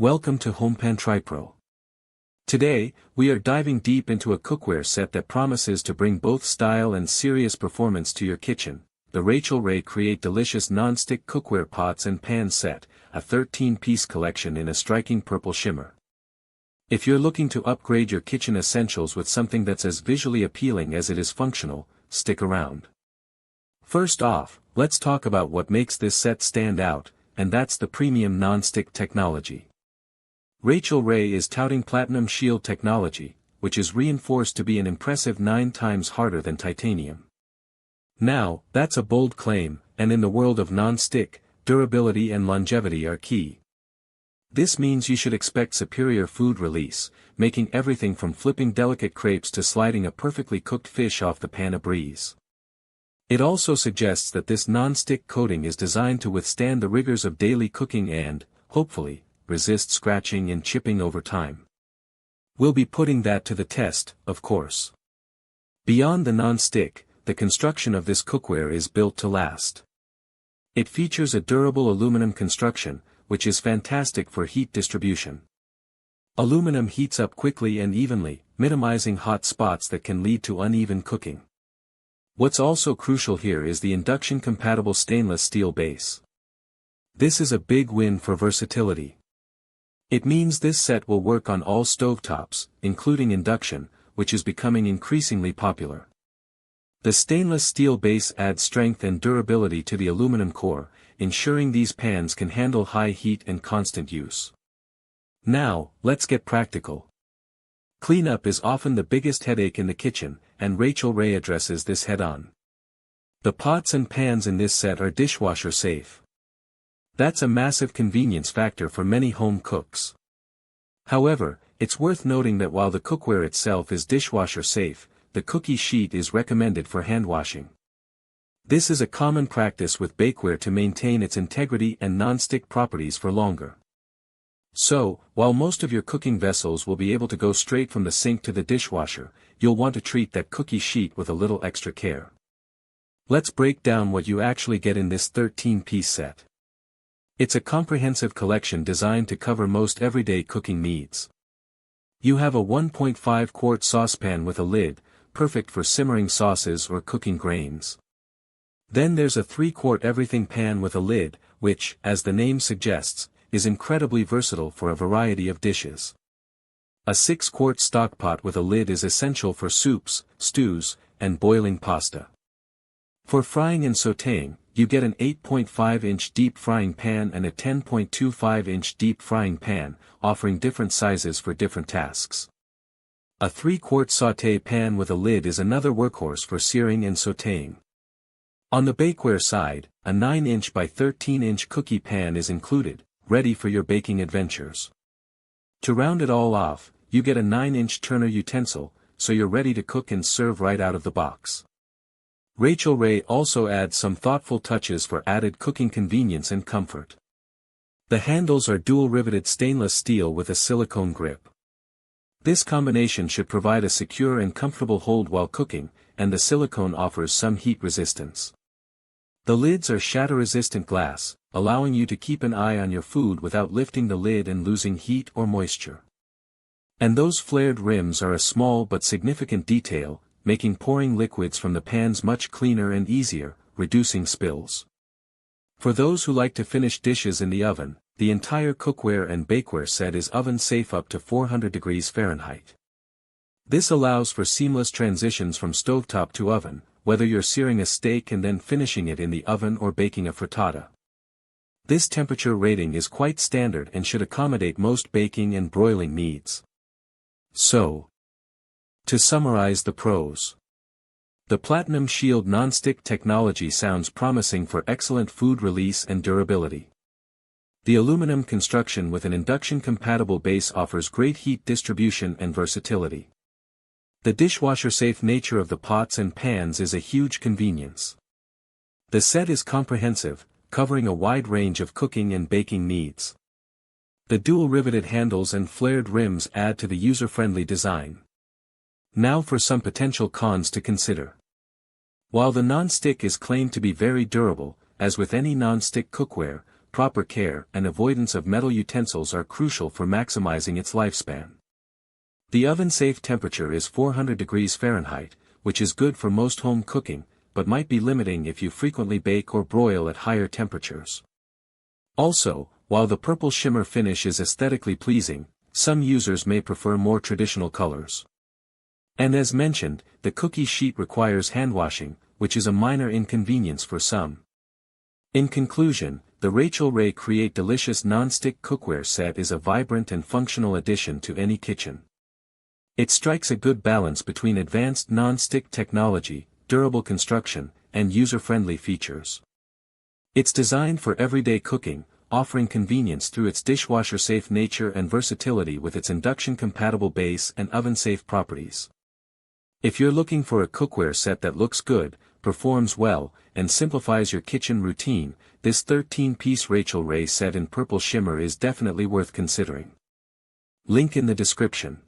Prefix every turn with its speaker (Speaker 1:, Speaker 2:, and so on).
Speaker 1: Welcome to Saucepan Tripro. Today, we are diving deep into a cookware set that promises to bring both style and serious performance to your kitchen. The Rachael Create Delicious Nonstick Cookware Pots and Pans Set, a 13-piece collection in a striking purple shimmer. If you're looking to upgrade your kitchen essentials with something that's as visually appealing as it is functional, stick around. First off, let's talk about what makes this set stand out, and that's the premium nonstick technology. Rachael is touting PlatinumShield Technology, which is reinforced to be an impressive 9 times harder than titanium. Now, that's a bold claim, and in the world of non-stick, durability and longevity are key. This means you should expect superior food release, making everything from flipping delicate crepes to sliding a perfectly cooked fish off the pan a breeze. It also suggests that this non-stick coating is designed to withstand the rigors of daily cooking and, hopefully, resist scratching and chipping over time. We'll be putting that to the test, of course. Beyond the non-stick, the construction of this cookware is built to last. It features a durable aluminum construction, which is fantastic for heat distribution. Aluminum heats up quickly and evenly, minimizing hot spots that can lead to uneven cooking. What's also crucial here is the induction-compatible stainless steel base. This is a big win for versatility. It means this set will work on all stovetops, including induction, which is becoming increasingly popular. The stainless steel base adds strength and durability to the aluminum core, ensuring these pans can handle high heat and constant use. Now, let's get practical. Cleanup is often the biggest headache in the kitchen, and Rachael addresses this head-on. The pots and pans in this set are dishwasher safe. That's a massive convenience factor for many home cooks. However, it's worth noting that while the cookware itself is dishwasher safe, the cookie sheet is recommended for hand washing. This is a common practice with bakeware to maintain its integrity and non-stick properties for longer. So, while most of your cooking vessels will be able to go straight from the sink to the dishwasher, you'll want to treat that cookie sheet with a little extra care. Let's break down what you actually get in this 13-piece set. It's a comprehensive collection designed to cover most everyday cooking needs. You have a 1.5-quart saucepan with a lid, perfect for simmering sauces or cooking grains. Then there's a 3-quart everything pan with a lid, which, as the name suggests, is incredibly versatile for a variety of dishes. A 6-quart Stockpot with a lid is essential for soups, stews, and boiling pasta. For frying and sautéing, you get an 8.5-inch deep frying pan and a 10.25-inch deep frying pan, offering different sizes for different tasks. A 3-quart sauté pan with a lid is another workhorse for searing and sautéing. On the bakeware side, a 9-inch by 13-inch cookie pan is included, ready for your baking adventures. To round it all off, you get a 9-inch turner utensil, so you're ready to cook and serve right out of the box. Rachael also adds some thoughtful touches for added cooking convenience and comfort. The handles are dual-riveted stainless steel with a silicone grip. This combination should provide a secure and comfortable hold while cooking, and the silicone offers some heat resistance. The lids are shatter-resistant glass, allowing you to keep an eye on your food without lifting the lid and losing heat or moisture. And those flared rims are a small but significant detail, making pouring liquids from the pans much cleaner and easier, reducing spills. For those who like to finish dishes in the oven, the entire cookware and bakeware set is oven-safe up to 400 degrees Fahrenheit. This allows for seamless transitions from stovetop to oven, whether you're searing a steak and then finishing it in the oven or baking a frittata. This temperature rating is quite standard and should accommodate most baking and broiling needs. So, to summarize the pros. The PlatinumShield nonstick technology sounds promising for excellent food release and durability. The aluminum construction with an induction-compatible base offers great heat distribution and versatility. The dishwasher-safe nature of the pots and pans is a huge convenience. The set is comprehensive, covering a wide range of cooking and baking needs. The dual-riveted handles and flared rims add to the user-friendly design. Now for some potential cons to consider. While the non-stick is claimed to be very durable, as with any non-stick cookware, proper care and avoidance of metal utensils are crucial for maximizing its lifespan. The oven-safe temperature is 400 degrees Fahrenheit, which is good for most home cooking, but might be limiting if you frequently bake or broil at higher temperatures. Also, while the purple shimmer finish is aesthetically pleasing, some users may prefer more traditional colors. And as mentioned, the cookie sheet requires handwashing, which is a minor inconvenience for some. In conclusion, the Rachael Ray Create Delicious Nonstick Cookware Set is a vibrant and functional addition to any kitchen. It strikes a good balance between advanced non-stick technology, durable construction, and user-friendly features. It's designed for everyday cooking, offering convenience through its dishwasher-safe nature and versatility with its induction-compatible base and oven-safe properties. If you're looking for a cookware set that looks good, performs well, and simplifies your kitchen routine, this 13-piece Rachael Ray set in Purple Shimmer is definitely worth considering. Link in the description.